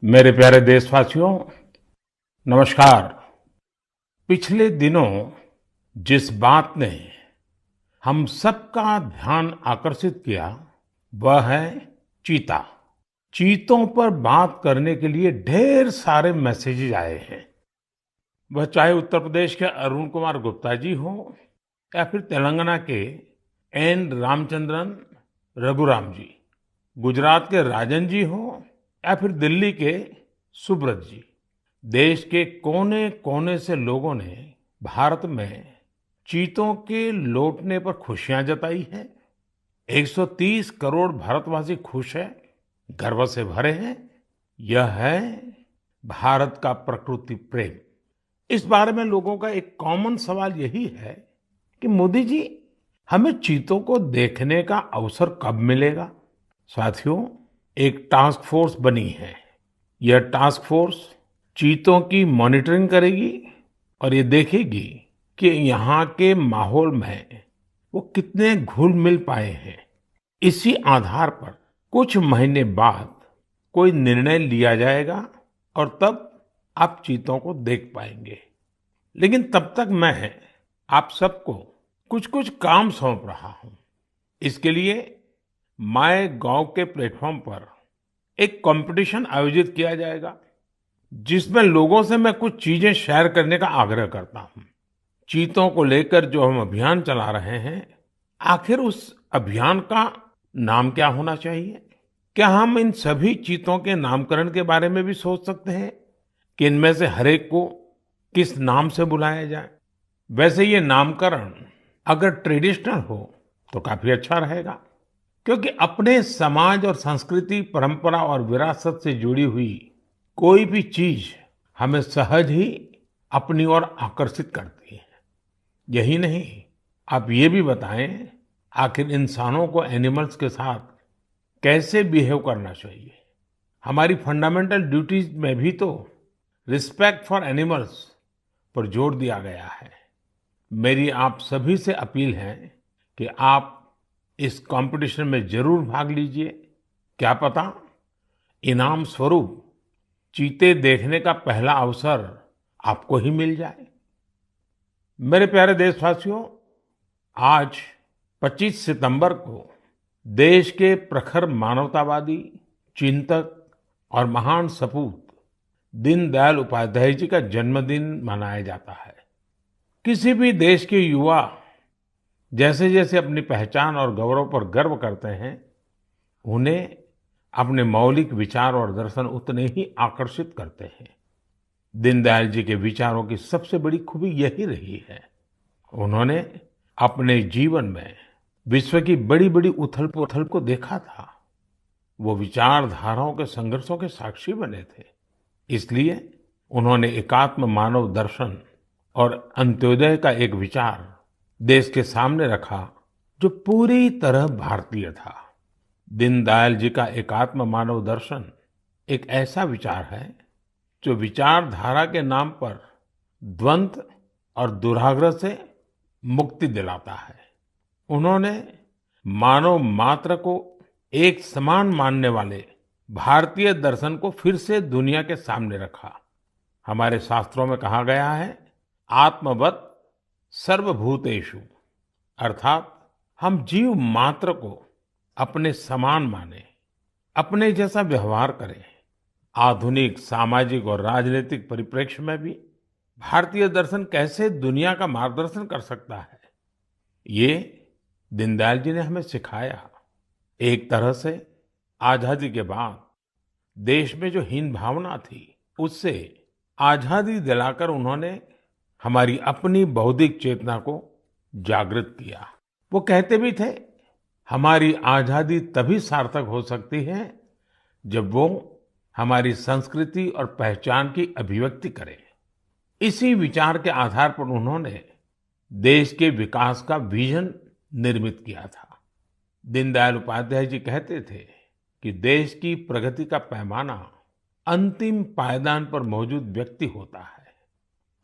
मेरे प्यारे देशवासियों, नमस्कार। पिछले दिनों जिस बात ने हम सबका ध्यान आकर्षित किया, वह है चीता। चीतों पर बात करने के लिए ढेर सारे मैसेजेस आए हैं। वह चाहे उत्तर प्रदेश के अरुण कुमार गुप्ता जी हो या फिर तेलंगाना के एन रामचंद्रन रघुराम जी, गुजरात के राजन जी हो या फिर दिल्ली के सुब्रत जी। देश के कोने कोने से लोगों ने भारत में चीतों के लौटने पर खुशियां जताई हैं। 130 करोड़ भारतवासी खुश हैं, गर्व से भरे हैं। यह है भारत का प्रकृति प्रेम। इस बारे में लोगों का एक कॉमन सवाल यही है कि मोदी जी, हमें चीतों को देखने का अवसर कब मिलेगा। साथियों, एक टास्क फोर्स बनी है। यह टास्क फोर्स चीतों की मॉनिटरिंग करेगी और ये देखेगी कि यहाँ के माहौल में वो कितने घुल मिल पाए हैं। इसी आधार पर कुछ महीने बाद कोई निर्णय लिया जाएगा और तब आप चीतों को देख पाएंगे। लेकिन तब तक मैं आप सबको कुछ कुछ काम सौंप रहा हूँ। इसके लिए माय गॉव के प्लेटफॉर्म पर एक कंपटीशन आयोजित किया जाएगा, जिसमें लोगों से मैं कुछ चीजें शेयर करने का आग्रह करता हूँ। चीतों को लेकर जो हम अभियान चला रहे हैं, आखिर उस अभियान का नाम क्या होना चाहिए? क्या हम इन सभी चीतों के नामकरण के बारे में भी सोच सकते हैं कि इनमें से हर एक को किस नाम से बुलाया जाए? वैसे ये नामकरण अगर ट्रेडिशनल हो तो काफी अच्छा रहेगा, क्योंकि अपने समाज और संस्कृति, परंपरा और विरासत से जुड़ी हुई कोई भी चीज हमें सहज ही अपनी ओर आकर्षित करती है। यही नहीं, आप ये भी बताएं, आखिर इंसानों को एनिमल्स के साथ कैसे बिहेव करना चाहिए। हमारी फंडामेंटल ड्यूटीज में भी तो रिस्पेक्ट फॉर एनिमल्स पर जोर दिया गया है। मेरी आप सभी से अपील है कि आप इस कंपटीशन में जरूर भाग लीजिए। क्या पता इनाम स्वरूप चीते देखने का पहला अवसर आपको ही मिल जाए। मेरे प्यारे देशवासियों, आज 25 सितंबर को देश के प्रखर मानवतावादी, चिंतक और महान सपूत दीनदयाल उपाध्याय जी का जन्मदिन मनाया जाता है। किसी भी देश के युवा जैसे जैसे अपनी पहचान और गौरव पर गर्व करते हैं, उन्हें अपने मौलिक विचार और दर्शन उतने ही आकर्षित करते हैं। दीनदयाल जी के विचारों की सबसे बड़ी खूबी यही रही है, उन्होंने अपने जीवन में विश्व की बड़ी बड़ी उथल पुथल को देखा था। वो विचारधाराओं के संघर्षों के साक्षी बने थे। इसलिए उन्होंने एकात्म मानव दर्शन और अंत्योदय का एक विचार देश के सामने रखा, जो पूरी तरह भारतीय था। दीनदयाल जी का एकात्म मानव दर्शन एक ऐसा विचार है जो विचारधारा के नाम पर द्वंद्व और दुराग्रह से मुक्ति दिलाता है। उन्होंने मानव मात्र को एक समान मानने वाले भारतीय दर्शन को फिर से दुनिया के सामने रखा। हमारे शास्त्रों में कहा गया है, आत्मवत् सर्वभूतेषु, अर्थात हम जीव मात्र को अपने समान माने, अपने जैसा व्यवहार करें। आधुनिक सामाजिक और राजनीतिक परिप्रेक्ष्य में भी भारतीय दर्शन कैसे दुनिया का मार्गदर्शन कर सकता है, ये दीनदयाल जी ने हमें सिखाया। एक तरह से आजादी के बाद देश में जो हीन भावना थी, उससे आजादी दिलाकर उन्होंने हमारी अपनी बौद्धिक चेतना को जागृत किया। वो कहते भी थे, हमारी आजादी तभी सार्थक हो सकती है जब वो हमारी संस्कृति और पहचान की अभिव्यक्ति करे। इसी विचार के आधार पर उन्होंने देश के विकास का विजन निर्मित किया था। दीनदयाल उपाध्याय जी कहते थे कि देश की प्रगति का पैमाना अंतिम पायदान पर मौजूद व्यक्ति होता है।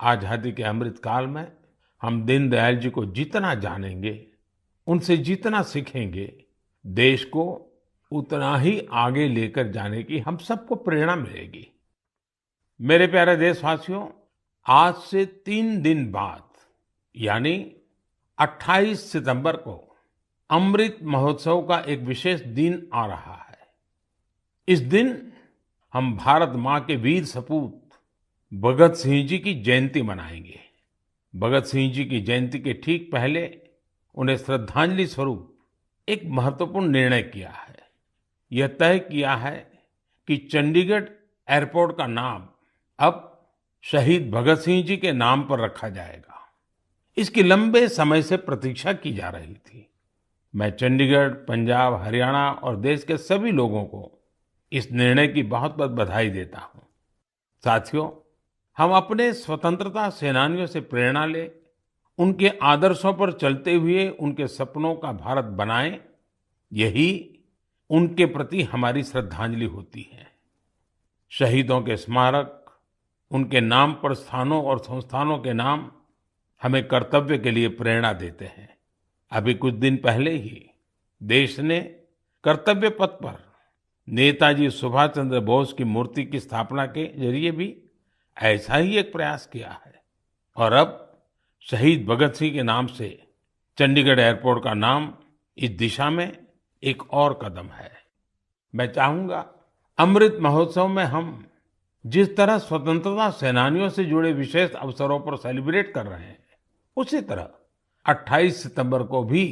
आजादी के अमृत काल में हम दीनदयाल जी को जितना जानेंगे, उनसे जितना सीखेंगे, देश को उतना ही आगे लेकर जाने की हम सबको प्रेरणा मिलेगी। मेरे प्यारे देशवासियों, आज से 3 दिन बाद यानी 28 सितंबर को अमृत महोत्सव का एक विशेष दिन आ रहा है। इस दिन हम भारत माँ के वीर सपूत भगत सिंह जी की जयंती मनाएंगे। भगत सिंह जी की जयंती के ठीक पहले उन्हें श्रद्धांजलि स्वरूप एक महत्वपूर्ण निर्णय किया है। यह तय किया है कि चंडीगढ़ एयरपोर्ट का नाम अब शहीद भगत सिंह जी के नाम पर रखा जाएगा। इसकी लंबे समय से प्रतीक्षा की जा रही थी। मैं चंडीगढ़, पंजाब, हरियाणा और देश के सभी लोगों को इस निर्णय की बहुत बहुत बधाई देता हूँ। साथियों, हम अपने स्वतंत्रता सेनानियों से प्रेरणा लें, उनके आदर्शों पर चलते हुए उनके सपनों का भारत बनाएं, यही उनके प्रति हमारी श्रद्धांजलि होती है। शहीदों के स्मारक, उनके नाम पर स्थानों और संस्थानों के नाम हमें कर्तव्य के लिए प्रेरणा देते हैं। अभी कुछ दिन पहले ही देश ने कर्तव्य पथ पर नेताजी सुभाष चंद्र बोस की मूर्ति की स्थापना के जरिए भी ऐसा ही एक प्रयास किया है। और अब शहीद भगत सिंह के नाम से चंडीगढ़ एयरपोर्ट का नाम इस दिशा में एक और कदम है। मैं चाहूंगा अमृत महोत्सव में हम जिस तरह स्वतंत्रता सेनानियों से जुड़े विशेष अवसरों पर सेलिब्रेट कर रहे हैं, उसी तरह 28 सितंबर को भी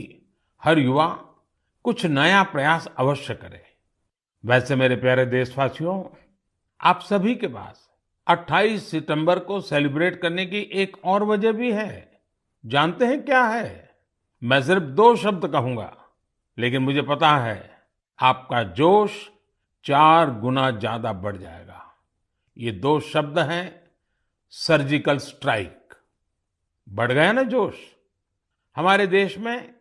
हर युवा कुछ नया प्रयास अवश्य करे। वैसे मेरे प्यारे देशवासियों, आप सभी के पास 28 सितंबर को सेलिब्रेट करने की एक और वजह भी है। जानते हैं क्या है? मैं सिर्फ 2 शब्द कहूंगा, लेकिन मुझे पता है आपका जोश 4 गुना ज्यादा बढ़ जाएगा। ये 2 शब्द हैं सर्जिकल स्ट्राइक। बढ़ गया ना जोश? हमारे देश में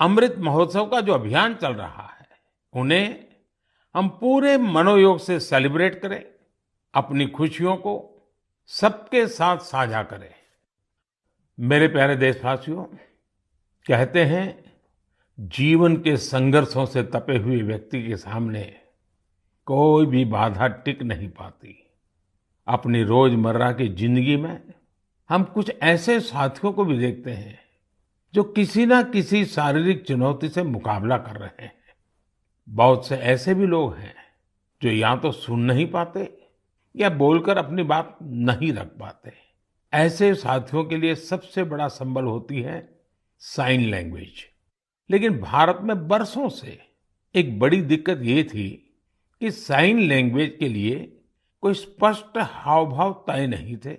अमृत महोत्सव का जो अभियान चल रहा है, उन्हें हम पूरे मनोयोग से सेलिब्रेट करें, अपनी खुशियों को सबके साथ साझा करें। मेरे प्यारे देशवासियों, कहते हैं जीवन के संघर्षों से तपे हुए व्यक्ति के सामने कोई भी बाधा टिक नहीं पाती। अपनी रोजमर्रा की जिंदगी में हम कुछ ऐसे साथियों को भी देखते हैं जो किसी ना किसी शारीरिक चुनौती से मुकाबला कर रहे हैं। बहुत से ऐसे भी लोग हैं जो या तो सुन नहीं पाते या बोलकर अपनी बात नहीं रख पाते। ऐसे साथियों के लिए सबसे बड़ा संबल होती है साइन लैंग्वेज। लेकिन भारत में बरसों से एक बड़ी दिक्कत ये थी कि साइन लैंग्वेज के लिए कोई स्पष्ट हाव भाव तय नहीं थे,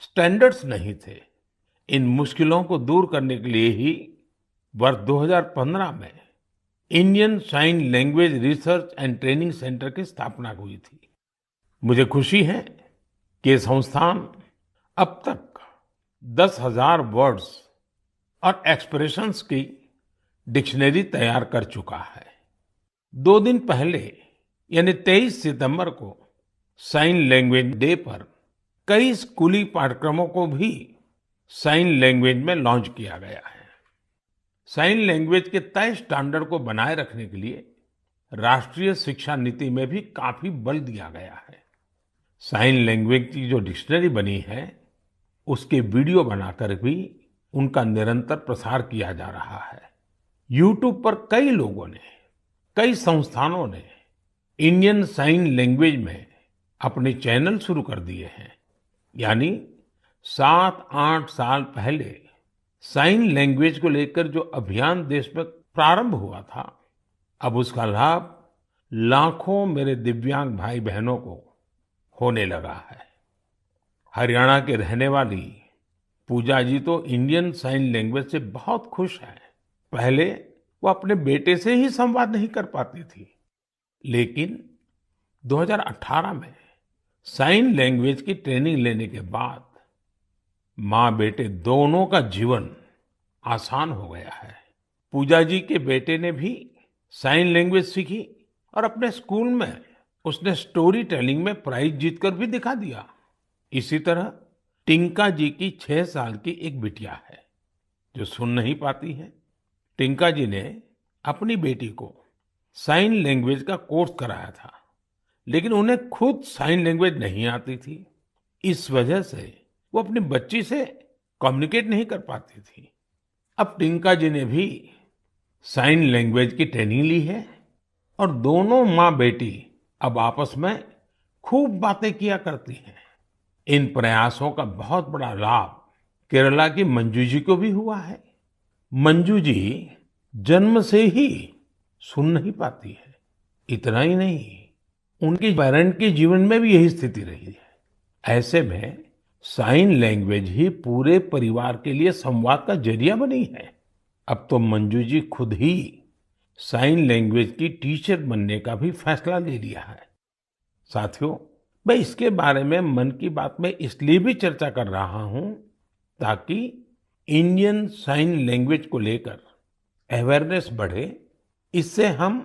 स्टैंडर्ड्स नहीं थे। इन मुश्किलों को दूर करने के लिए ही वर्ष 2015 में Indian sign language research and training centre की स्थापना हुई थी। मुझे खुशी है कि ये संस्थान अब तक 10,000 वर्ड्स और एक्सप्रेशंस की डिक्शनरी तैयार कर चुका है। 2 दिन पहले यानी 23 सितंबर को साइन लैंग्वेज डे पर कई स्कूली पाठ्यक्रमों को भी साइन लैंग्वेज में लॉन्च किया गया है। साइन लैंग्वेज के तय स्टैंडर्ड को बनाए रखने के लिए राष्ट्रीय शिक्षा नीति में भी काफी बल दिया गया है। साइन लैंग्वेज की जो डिक्शनरी बनी है, उसके वीडियो बनाकर भी उनका निरंतर प्रसार किया जा रहा है। YouTube पर कई लोगों ने, कई संस्थानों ने इंडियन साइन लैंग्वेज में अपने चैनल शुरू कर दिए हैं। यानी 7-8 साल पहले साइन लैंग्वेज को लेकर जो अभियान देश में प्रारंभ हुआ था, अब उसका लाभ लाखों मेरे दिव्यांग भाई बहनों को होने लगा है। हरियाणा के रहने वाली पूजा जी तो इंडियन साइन लैंग्वेज से बहुत खुश हैं। पहले वो अपने बेटे से ही संवाद नहीं कर पाती थी, लेकिन 2018 में साइन लैंग्वेज की ट्रेनिंग लेने के बाद माँ बेटे दोनों का जीवन आसान हो गया है। पूजा जी के बेटे ने भी साइन लैंग्वेज सीखी और अपने स्कूल में उसने स्टोरी टेलिंग में प्राइज जीतकर भी दिखा दिया। इसी तरह टिंका जी की 6 साल की एक बिटिया है जो सुन नहीं पाती है। टिंका जी ने अपनी बेटी को साइन लैंग्वेज का कोर्स कराया था, लेकिन उन्हें खुद साइन लैंग्वेज नहीं आती थी। इस वजह से वो अपनी बच्ची से कम्युनिकेट नहीं कर पाती थी। अब टिंका जी ने भी साइन लैंग्वेज की ट्रेनिंग ली है और दोनों माँ बेटी अब आपस में खूब बातें किया करती हैं। इन प्रयासों का बहुत बड़ा लाभ केरला की मंजू जी को भी हुआ है। मंजू जी जन्म से ही सुन नहीं पाती है। इतना ही नहीं, उनके पेरेंट के जीवन में भी यही स्थिति रही है। ऐसे में साइन लैंग्वेज ही पूरे परिवार के लिए संवाद का जरिया बनी है। अब तो मंजू जी खुद ही साइन लैंग्वेज की टीचर बनने का भी फैसला ले लिया है। साथियों, मैं इसके बारे में मन की बात में इसलिए भी चर्चा कर रहा हूं ताकि इंडियन साइन लैंग्वेज को लेकर अवेयरनेस बढ़े। इससे हम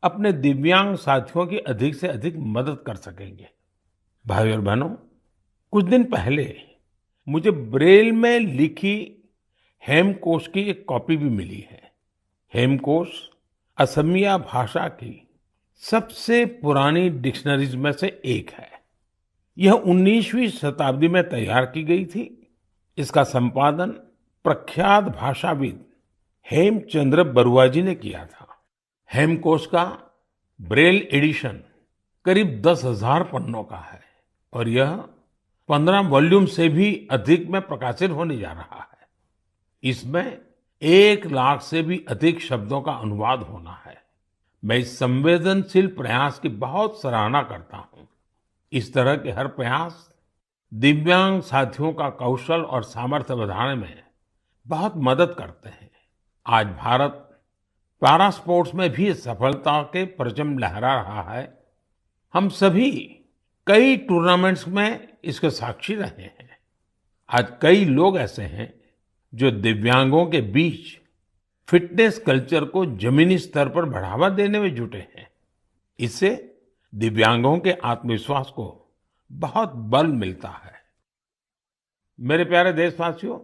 अपने दिव्यांग साथियों की अधिक से अधिक मदद कर सकेंगे। भाइयों और बहनों, कुछ दिन पहले मुझे ब्रेल में लिखी हेमकोश की एक कॉपी भी मिली है। हेमकोश असमिया भाषा की सबसे पुरानी डिक्शनरीज में से एक है। यह 19वीं शताब्दी में तैयार की गई थी। इसका संपादन प्रख्यात भाषाविद हेमचंद्र बरुआ जी ने किया था। हेमकोश का ब्रेल एडिशन करीब 10,000 पन्नों का है और यह 15 वॉल्यूम से भी अधिक में प्रकाशित होने जा रहा है। इसमें 1 लाख से भी अधिक शब्दों का अनुवाद होना है। मैं इस संवेदनशील प्रयास की बहुत सराहना करता हूं। इस तरह के हर प्रयास दिव्यांग साथियों का कौशल और सामर्थ्य बढ़ाने में बहुत मदद करते हैं। आज भारत पैरा स्पोर्ट्स में भी सफलता के परचम लहरा रहा है। हम सभी कई टूर्नामेंट्स में इसके साक्षी रहे हैं। आज कई लोग ऐसे हैं जो दिव्यांगों के बीच फिटनेस कल्चर को जमीनी स्तर पर बढ़ावा देने में जुटे हैं। इससे दिव्यांगों के आत्मविश्वास को बहुत बल मिलता है। मेरे प्यारे देशवासियों,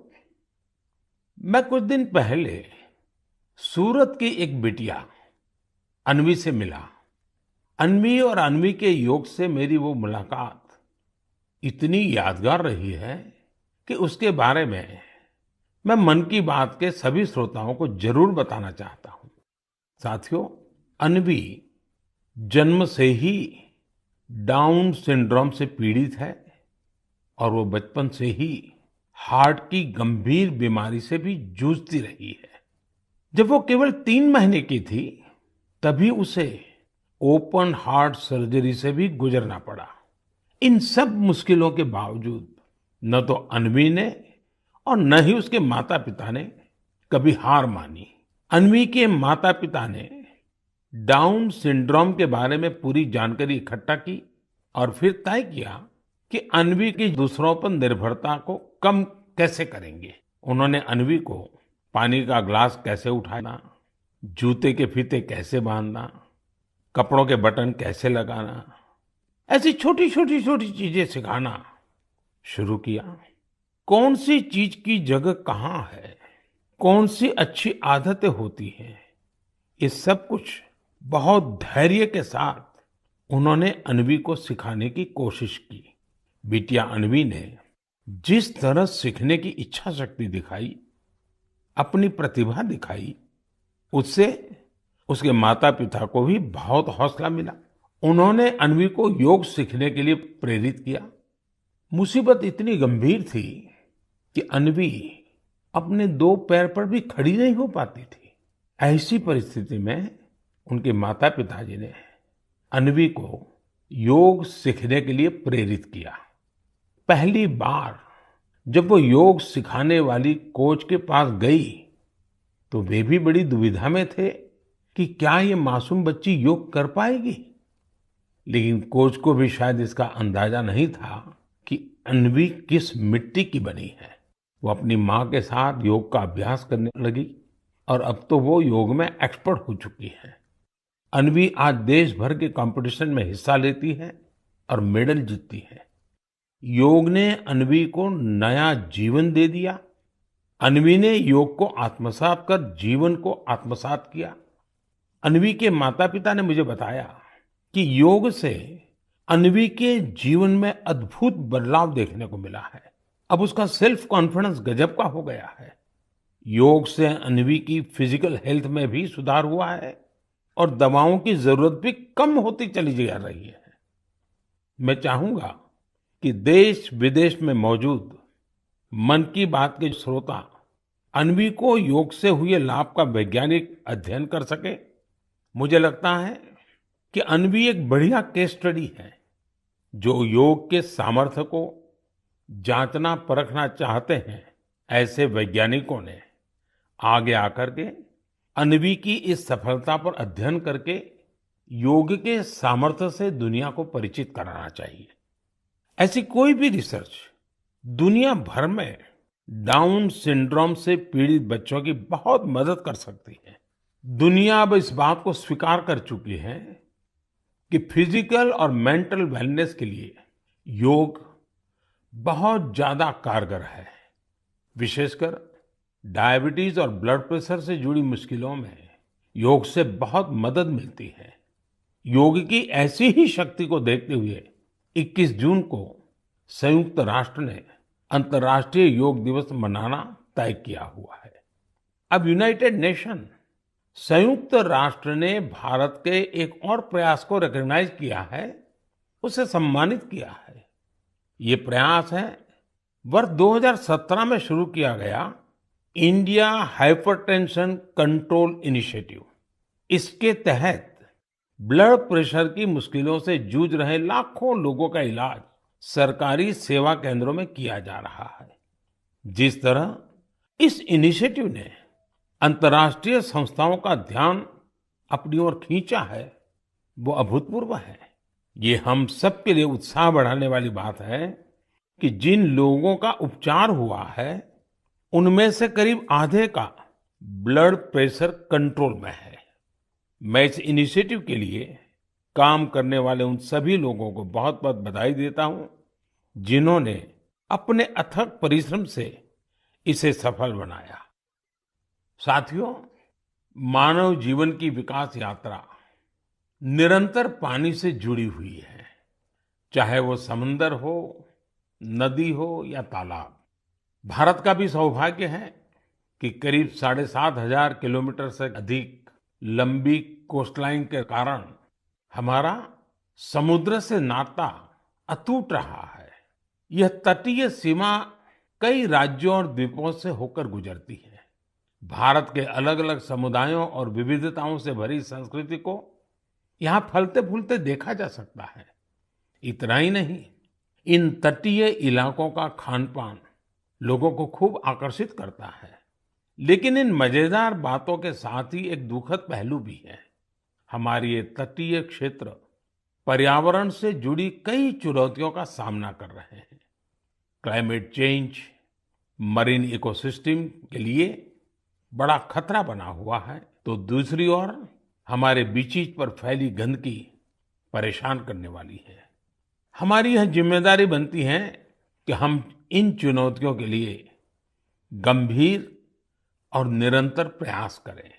मैं कुछ दिन पहले सूरत की एक बिटिया अन्वी से मिला। अन्वी और अन्वी के योग से मेरी वो मुलाकात इतनी यादगार रही है कि उसके बारे में मैं मन की बात के सभी श्रोताओं को जरूर बताना चाहता हूं। साथियों, अन्वी जन्म से ही डाउन सिंड्रोम से पीड़ित है और वो बचपन से ही हार्ट की गंभीर बीमारी से भी जूझती रही है। जब वो केवल 3 महीने की थी, तभी उसे ओपन हार्ट सर्जरी से भी गुजरना पड़ा। इन सब मुश्किलों के बावजूद न तो अन्वी ने और न ही उसके माता पिता ने कभी हार मानी। अन्वी के माता पिता ने डाउन सिंड्रोम के बारे में पूरी जानकारी इकट्ठा की और फिर तय किया कि अन्वी की दूसरों पर निर्भरता को कम कैसे करेंगे। उन्होंने अन्वी को पानी का ग्लास कैसे उठाना, जूते के फीते कैसे बांधना, कपड़ों के बटन कैसे लगाना, ऐसी छोटी छोटी छोटी चीजें सिखाना शुरू किया। कौन सी चीज की जगह कहाँ है, कौन सी अच्छी आदतें होती हैं, ये सब कुछ बहुत धैर्य के साथ उन्होंने अन्वी को सिखाने की कोशिश की। बिटिया अन्वी ने जिस तरह सीखने की इच्छा शक्ति दिखाई, अपनी प्रतिभा दिखाई, उससे उसके माता पिता को भी बहुत हौसला मिला। उन्होंने अन्वी को योग सीखने के लिए प्रेरित किया। मुसीबत इतनी गंभीर थी कि अन्वी अपने 2 पैर पर भी खड़ी नहीं हो पाती थी। ऐसी परिस्थिति में उनके माता पिताजी ने अन्वी को योग सीखने के लिए प्रेरित किया। पहली बार जब वो योग सिखाने वाली कोच के पास गई, तो वे भी बड़ी दुविधा में थे कि क्या ये मासूम बच्ची योग कर पाएगी। लेकिन कोच को भी शायद इसका अंदाजा नहीं था कि अन्वी किस मिट्टी की बनी है। वो अपनी माँ के साथ योग का अभ्यास करने लगी और अब तो वो योग में एक्सपर्ट हो चुकी है। अन्वी आज देश भर के कंपटीशन में हिस्सा लेती है और मेडल जीतती है। योग ने अन्वी को नया जीवन दे दिया। अन्वी ने योग को आत्मसात कर जीवन को आत्मसात किया। अन्वी के माता-पिता ने मुझे बताया कि योग से अन्वी के जीवन में अद्भुत बदलाव देखने को मिला है। अब उसका सेल्फ कॉन्फिडेंस गजब का हो गया है। योग से अन्वी की फिजिकल हेल्थ में भी सुधार हुआ है और दवाओं की जरूरत भी कम होती चली जा रही है। मैं चाहूंगा कि देश विदेश में मौजूद मन की बात के श्रोता अन्वी को योग से हुए लाभ का वैज्ञानिक अध्ययन कर सके। मुझे लगता है कि अन्वी एक बढ़िया केस स्टडी है जो योग के सामर्थ्य को जांचना परखना चाहते हैं। ऐसे वैज्ञानिकों ने आगे आकर के अन्वी की इस सफलता पर अध्ययन करके योग के सामर्थ्य से दुनिया को परिचित कराना चाहिए। ऐसी कोई भी रिसर्च दुनिया भर में डाउन सिंड्रोम से पीड़ित बच्चों की बहुत मदद कर सकती है। दुनिया अब इस बात को स्वीकार कर चुकी है कि फिजिकल और मेंटल वेलनेस के लिए योग बहुत ज्यादा कारगर है। विशेषकर डायबिटीज और ब्लड प्रेशर से जुड़ी मुश्किलों में योग से बहुत मदद मिलती है। योग की ऐसी ही शक्ति को देखते हुए 21 जून को संयुक्त राष्ट्र ने अंतर्राष्ट्रीय योग दिवस मनाना तय किया हुआ है। अब यूनाइटेड नेशन संयुक्त राष्ट्र ने भारत के एक और प्रयास को रिकॉग्नाइज किया है, उसे सम्मानित किया है। ये प्रयास है वर्ष 2017 में शुरू किया गया इंडिया हाइपरटेंशन कंट्रोल इनिशिएटिव। इसके तहत ब्लड प्रेशर की मुश्किलों से जूझ रहे लाखों लोगों का इलाज सरकारी सेवा केंद्रों में किया जा रहा है। जिस तरह इस इनिशिएटिव ने अंतर्राष्ट्रीय संस्थाओं का ध्यान अपनी ओर खींचा है, वो अभूतपूर्व है। ये हम सबके लिए उत्साह बढ़ाने वाली बात है कि जिन लोगों का उपचार हुआ है उनमें से करीब आधे का ब्लड प्रेशर कंट्रोल में है। मैं इस इनिशिएटिव के लिए काम करने वाले उन सभी लोगों को बहुत बहुत बधाई देता हूं जिन्होंने अपने अथक परिश्रम से इसे सफल बनाया। साथियों, मानव जीवन की विकास यात्रा निरंतर पानी से जुड़ी हुई है, चाहे वो समंदर हो, नदी हो या तालाब। भारत का भी सौभाग्य है कि करीब 7,500 किलोमीटर से अधिक लंबी कोस्टलाइन के कारण हमारा समुद्र से नाता अटूट रहा है। यह तटीय सीमा कई राज्यों और द्वीपों से होकर गुजरती है। भारत के अलग अलग समुदायों और विविधताओं से भरी संस्कृति को यहाँ फलते फूलते देखा जा सकता है। इतना ही नहीं, इन तटीय इलाकों का खान-पान लोगों को खूब आकर्षित करता है। लेकिन इन मजेदार बातों के साथ ही एक दुखद पहलू भी है। हमारे ये तटीय क्षेत्र पर्यावरण से जुड़ी कई चुनौतियों का सामना कर रहे हैं। क्लाइमेट चेंज मरीन इकोसिस्टम के लिए बड़ा खतरा बना हुआ है, तो दूसरी ओर हमारे बीचीज पर फैली गंदगी परेशान करने वाली है। हमारी यह जिम्मेदारी बनती है कि हम इन चुनौतियों के लिए गंभीर और निरंतर प्रयास करें।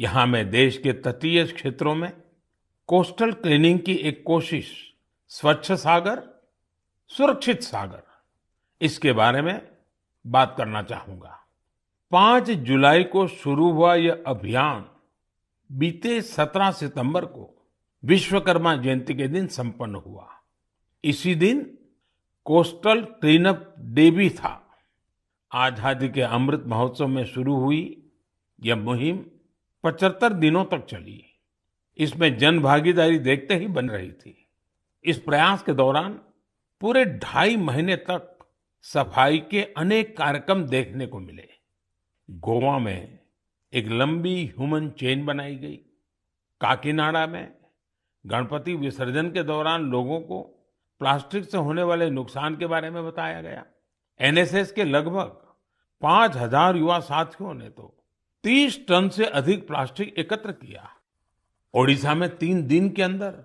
यहाँ मैं देश के तटीय क्षेत्रों में कोस्टल क्लीनिंग की एक कोशिश स्वच्छ सागर सुरक्षित सागर, इसके बारे में बात करना चाहूंगा। 5 जुलाई को शुरू हुआ यह अभियान बीते 17 सितंबर को विश्वकर्मा जयंती के दिन संपन्न हुआ। इसी दिन कोस्टल क्लीनअप डे भी था। आजादी के अमृत महोत्सव में शुरू हुई यह मुहिम 75 दिनों तक चली। इसमें जन भागीदारी देखते ही बन रही थी। इस प्रयास के दौरान पूरे 2.5 महीने तक सफाई के अनेक कार्यक्रम देखने को मिले। गोवा में एक लंबी ह्यूमन चेन बनाई गई। काकीनाडा में गणपति विसर्जन के दौरान लोगों को प्लास्टिक से होने वाले नुकसान के बारे में बताया गया। एनएसएस के लगभग 5,000 युवा साथियों ने तो 30 टन से अधिक प्लास्टिक एकत्र किया। ओडिशा में 3 दिन के अंदर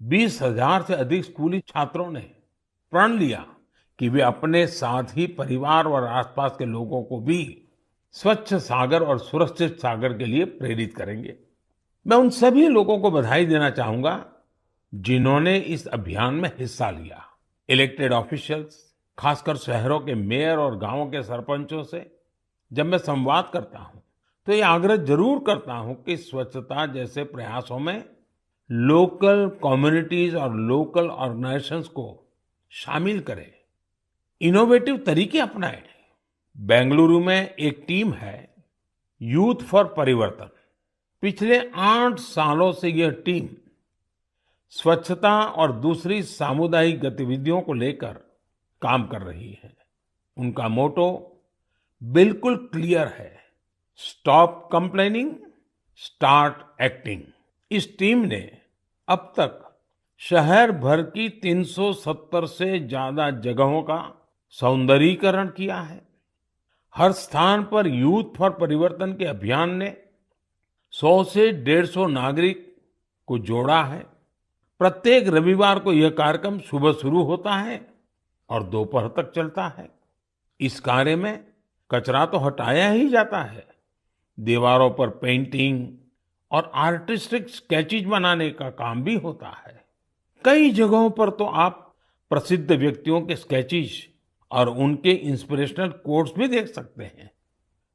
20,000 से अधिक स्कूली छात्रों ने प्रण लिया कि वे अपने साथ ही परिवार और आसपास के लोगों को भी स्वच्छ सागर और सुरक्षित सागर के लिए प्रेरित करेंगे। मैं उन सभी लोगों को बधाई देना चाहूंगा जिन्होंने इस अभियान में हिस्सा लिया। इलेक्टेड ऑफिशियल्स, खासकर शहरों के मेयर और गांवों के सरपंचों से जब मैं संवाद करता हूं, तो ये आग्रह जरूर करता हूं कि स्वच्छता जैसे प्रयासों में लोकल कम्युनिटीज और लोकल ऑर्गेनाइजेशंस को शामिल करें, इनोवेटिव तरीके अपनाएं। बेंगलुरु में एक टीम है, यूथ फॉर परिवर्तन। पिछले 8 सालों से यह टीम स्वच्छता और दूसरी सामुदायिक गतिविधियों को लेकर काम कर रही है। उनका मोटो बिल्कुल क्लियर है, स्टॉप कंप्लेनिंग, स्टार्ट एक्टिंग। इस टीम ने अब तक शहर भर की 370 से ज्यादा जगहों का सौंदर्यीकरण किया है। हर स्थान पर यूथ फॉर परिवर्तन के अभियान ने 100 से 150 नागरिक को जोड़ा है। प्रत्येक रविवार को यह कार्यक्रम सुबह शुरू होता है और दोपहर तक चलता है। इस कार्य में कचरा तो हटाया ही जाता है, दीवारों पर पेंटिंग और आर्टिस्टिक स्केचेस बनाने का काम भी होता है। कई जगहों पर तो आप प्रसिद्ध व्यक्तियों के स्केचेस और उनके इंस्पिरेशनल कोट्स भी देख सकते हैं।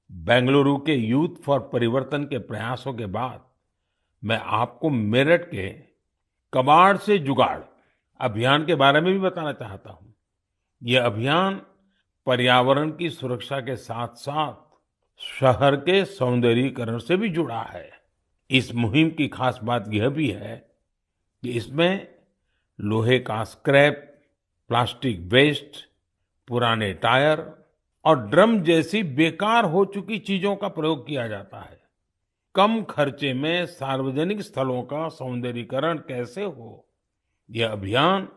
बेंगलुरु के यूथ फॉर परिवर्तन के प्रयासों के बाद मैं आपको मेरठ के कबाड़ से जुगाड़ अभियान के बारे में भी बताना चाहता हूँ। यह अभियान पर्यावरण की सुरक्षा के साथ साथ शहर के सौंदर्यीकरण से भी जुड़ा है। इस मुहिम की खास बात यह भी है कि इसमें लोहे का स्क्रैप, प्लास्टिक वेस्ट, पुराने टायर और ड्रम जैसी बेकार हो चुकी चीजों का प्रयोग किया जाता है। कम खर्चे में सार्वजनिक स्थलों का सौंदर्यीकरण कैसे हो, यह अभियान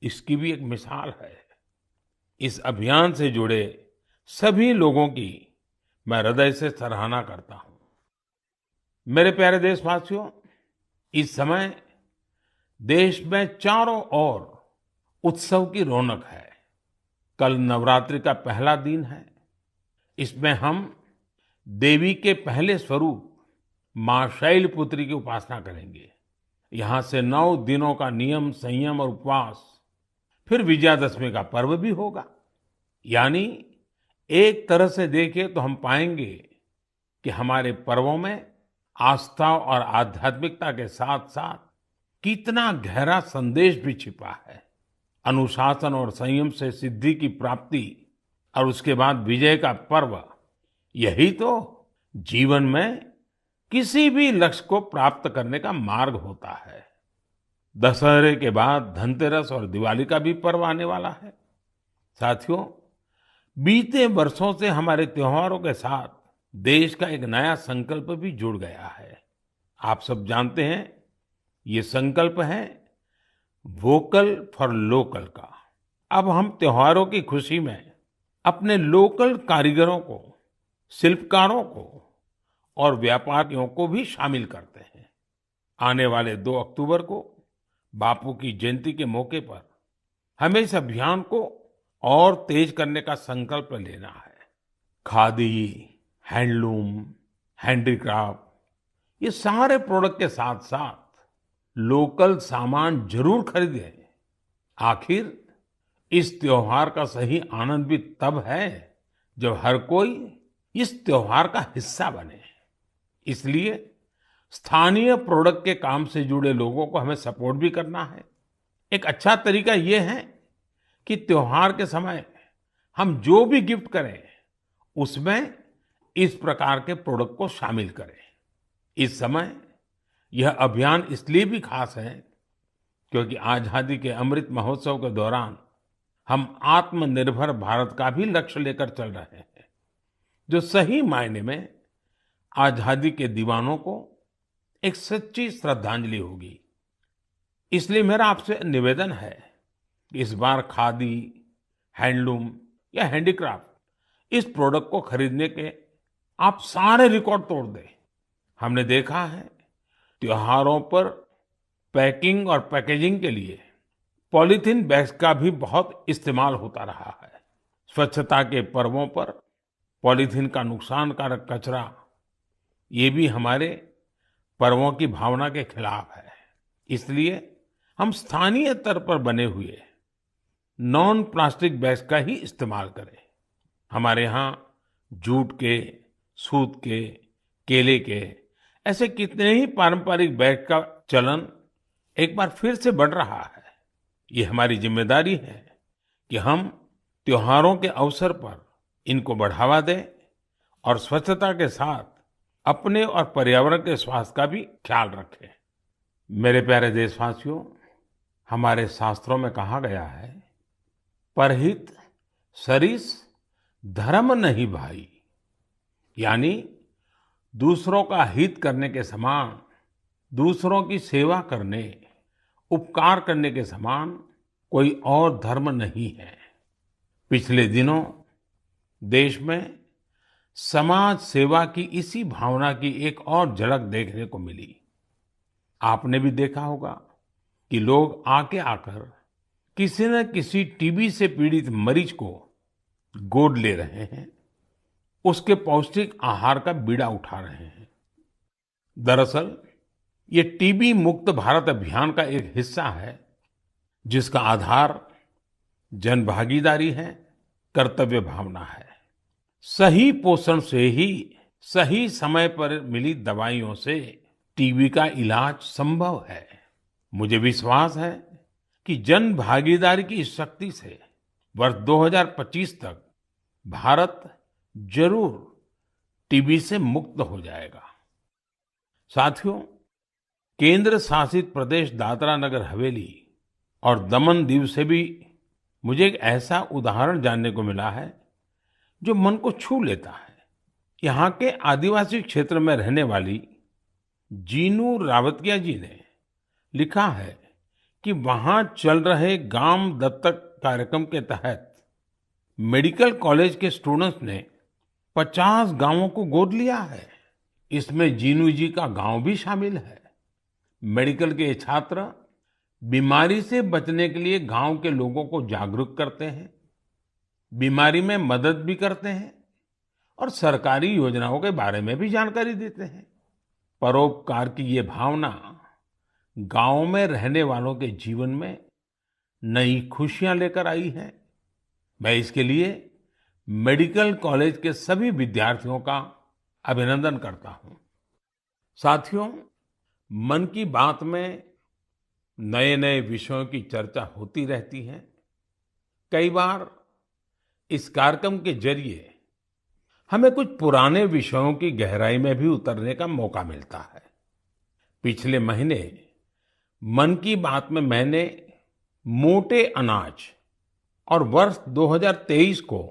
इसकी भी एक मिसाल है। इस अभियान से जुड़े सभी लोगों की मैं हृदय से सराहना करता हूं। मेरे प्यारे देशवासियों, इस समय देश में चारों ओर उत्सव की रौनक है। कल नवरात्रि का पहला दिन है। इसमें हम देवी के पहले स्वरूप मां शैलपुत्री की उपासना करेंगे। यहाँ से 9 दिनों का नियम, संयम और उपवास, फिर विजयादशमी का पर्व भी होगा। यानी एक तरह से देखें तो हम पाएंगे कि हमारे पर्वों में आस्था और आध्यात्मिकता के साथ साथ कितना गहरा संदेश भी छिपा है। अनुशासन और संयम से सिद्धि की प्राप्ति और उसके बाद विजय का पर्व, यही तो जीवन में किसी भी लक्ष्य को प्राप्त करने का मार्ग होता है। दशहरे के बाद धनतेरस और दिवाली का भी पर्व आने वाला है। साथियों, बीते वर्षों से हमारे त्योहारों के साथ देश का एक नया संकल्प भी जुड़ गया है। आप सब जानते हैं, ये संकल्प है वोकल फॉर लोकल का। अब हम त्योहारों की खुशी में अपने लोकल कारीगरों को, शिल्पकारों को और व्यापारियों को भी शामिल करते हैं। आने वाले 2 अक्टूबर को बापू की जयंती के मौके पर हमें इस अभियान को और तेज करने का संकल्प लेना है। खादी, हैंडलूम, हैंडीक्राफ्ट, ये सारे प्रोडक्ट के साथ साथ लोकल सामान जरूर खरीदें। आखिर इस त्योहार का सही आनंद भी तब है जब हर कोई इस त्योहार का हिस्सा बने। इसलिए स्थानीय प्रोडक्ट के काम से जुड़े लोगों को हमें सपोर्ट भी करना है। एक अच्छा तरीका ये है कि त्योहार के समय हम जो भी गिफ्ट करें, उसमें इस प्रकार के प्रोडक्ट को शामिल करें। इस समय यह अभियान इसलिए भी खास है क्योंकि आजादी के अमृत महोत्सव के दौरान हम आत्मनिर्भर भारत का भी लक्ष्य लेकर चल रहे हैं, जो सही मायने में आजादी के दीवानों को एक सच्ची श्रद्धांजलि होगी। इसलिए मेरा आपसे निवेदन है कि इस बार खादी, हैंडलूम या हैंडीक्राफ्ट इस प्रोडक्ट को खरीदने के आप सारे रिकॉर्ड तोड़ दें। हमने देखा है त्योहारों पर पैकिंग और पैकेजिंग के लिए पॉलीथीन बैग्स का भी बहुत इस्तेमाल होता रहा है। स्वच्छता के पर्वों पर पॉलीथीन का नुकसानकारक कचरा, ये भी हमारे पर्वों की भावना के खिलाफ है। इसलिए हम स्थानीय स्तर पर बने हुए नॉन प्लास्टिक बैग्स का ही इस्तेमाल करें। हमारे यहाँ जूट के, सूत के, केले के ऐसे कितने ही पारंपरिक बैग का चलन एक बार फिर से बढ़ रहा है। ये हमारी जिम्मेदारी है कि हम त्योहारों के अवसर पर इनको बढ़ावा दें और स्वच्छता के साथ अपने और पर्यावरण के स्वास्थ्य का भी ख्याल रखें। मेरे प्यारे देशवासियों, हमारे शास्त्रों में कहा गया है, परहित सरिस धर्म नहीं भाई। यानी दूसरों का हित करने के समान, दूसरों की सेवा करने, उपकार करने के समान कोई और धर्म नहीं है। पिछले दिनों देश में समाज सेवा की इसी भावना की एक और झलक देखने को मिली। आपने भी देखा होगा कि लोग आके आकर किसी न किसी टीबी से पीड़ित मरीज को गोद ले रहे हैं, उसके पौष्टिक आहार का बीड़ा उठा रहे हैं। दरअसल ये टीबी मुक्त भारत अभियान का एक हिस्सा है, जिसका आधार जनभागीदारी है, कर्तव्य भावना है। सही पोषण से ही सही समय पर मिली दवाइयों से टीबी का इलाज संभव है। मुझे विश्वास है कि जन भागीदारी की इस शक्ति से वर्ष 2025 तक भारत जरूर टीबी से मुक्त हो जाएगा। साथियों, केंद्र शासित प्रदेश दादरा नगर हवेली और दमन दीव से भी मुझे एक ऐसा उदाहरण जानने को मिला है जो मन को छू लेता है। यहाँ के आदिवासी क्षेत्र में रहने वाली जीनू रावतिया जी ने लिखा है कि वहाँ चल रहे गांव दत्तक कार्यक्रम के तहत मेडिकल कॉलेज के स्टूडेंट्स ने 50 गांवों को गोद लिया है। इसमें जीनू जी का गांव भी शामिल है। मेडिकल के ये छात्र बीमारी से बचने के लिए गांव के लोगों को जागरूक करते हैं, बीमारी में मदद भी करते हैं और सरकारी योजनाओं के बारे में भी जानकारी देते हैं। परोपकार की ये भावना गांव में रहने वालों के जीवन में नई खुशियां लेकर आई है। मैं इसके लिए मेडिकल कॉलेज के सभी विद्यार्थियों का अभिनंदन करता हूं। साथियों, मन की बात में नए नए विषयों की चर्चा होती रहती है। कई बार इस कार्यक्रम के जरिए हमें कुछ पुराने विषयों की गहराई में भी उतरने का मौका मिलता है। पिछले महीने मन की बात में मैंने मोटे अनाज और वर्ष 2023 को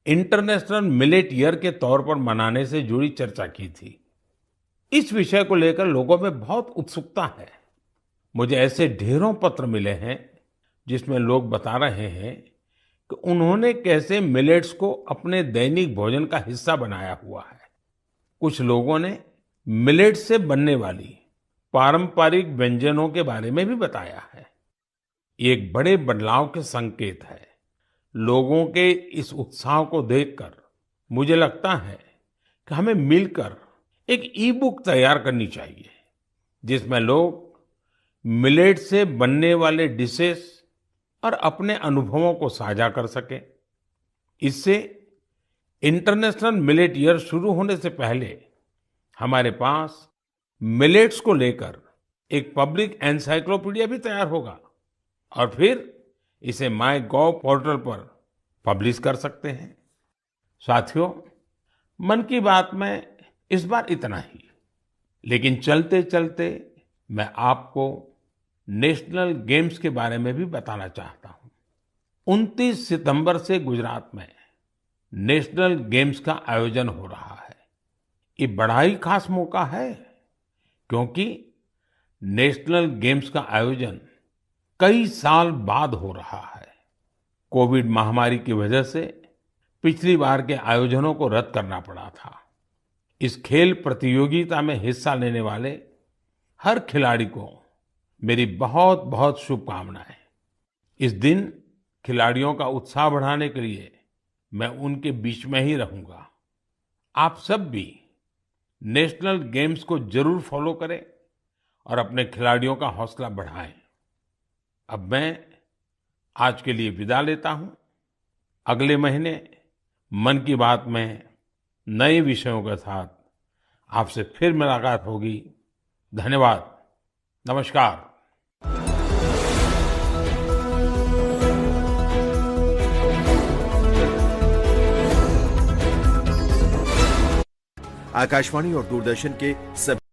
इंटरनेशनल मिलेट ईयर के तौर पर मनाने से जुड़ी चर्चा की थी। इस विषय को लेकर लोगों में बहुत उत्सुकता है। मुझे ऐसे ढेरों पत्र मिले हैं जिसमें लोग बता रहे हैं कि उन्होंने कैसे मिलेट्स को अपने दैनिक भोजन का हिस्सा बनाया हुआ है। कुछ लोगों ने मिलेट्स से बनने वाली पारंपरिक व्यंजनों के बारे में भी बताया है। ये एक बड़े बदलाव के संकेत है। लोगों के इस उत्साह को देखकर मुझे लगता है कि हमें मिलकर एक ई बुक तैयार करनी चाहिए, जिसमें लोग मिलेट से बनने वाले डिशेस और अपने अनुभवों को साझा कर सकें। इससे इंटरनेशनल मिलेट ईयर शुरू होने से पहले हमारे पास मिलेट्स को लेकर एक पब्लिक एनसाइक्लोपीडिया भी तैयार होगा और फिर इसे माइगोव पोर्टल पर पब्लिश कर सकते हैं। साथियों, मन की बात में इस बार इतना ही, लेकिन चलते चलते मैं आपको नेशनल गेम्स के बारे में भी बताना चाहता हूं। 29 सितंबर से गुजरात में नेशनल गेम्स का आयोजन हो रहा है। ये बड़ा ही खास मौका है, क्योंकि नेशनल गेम्स का आयोजन कई साल बाद हो रहा है। कोविड महामारी की वजह से पिछली बार के आयोजनों को रद्द करना पड़ा था। इस खेल प्रतियोगिता में हिस्सा लेने वाले हर खिलाड़ी को मेरी बहुत बहुत शुभकामनाएं। इस दिन खिलाड़ियों का उत्साह बढ़ाने के लिए मैं उनके बीच में ही रहूंगा। आप सब भी नेशनल गेम्स को जरूर फॉलो करें और अपने खिलाड़ियों का हौसला बढ़ाएं। अब मैं आज के लिए विदा लेता हूं। अगले महीने मन की बात में नए विषयों के साथ आपसे फिर मुलाकात होगी। धन्यवाद। नमस्कार। आकाशवाणी और दूरदर्शन के सभी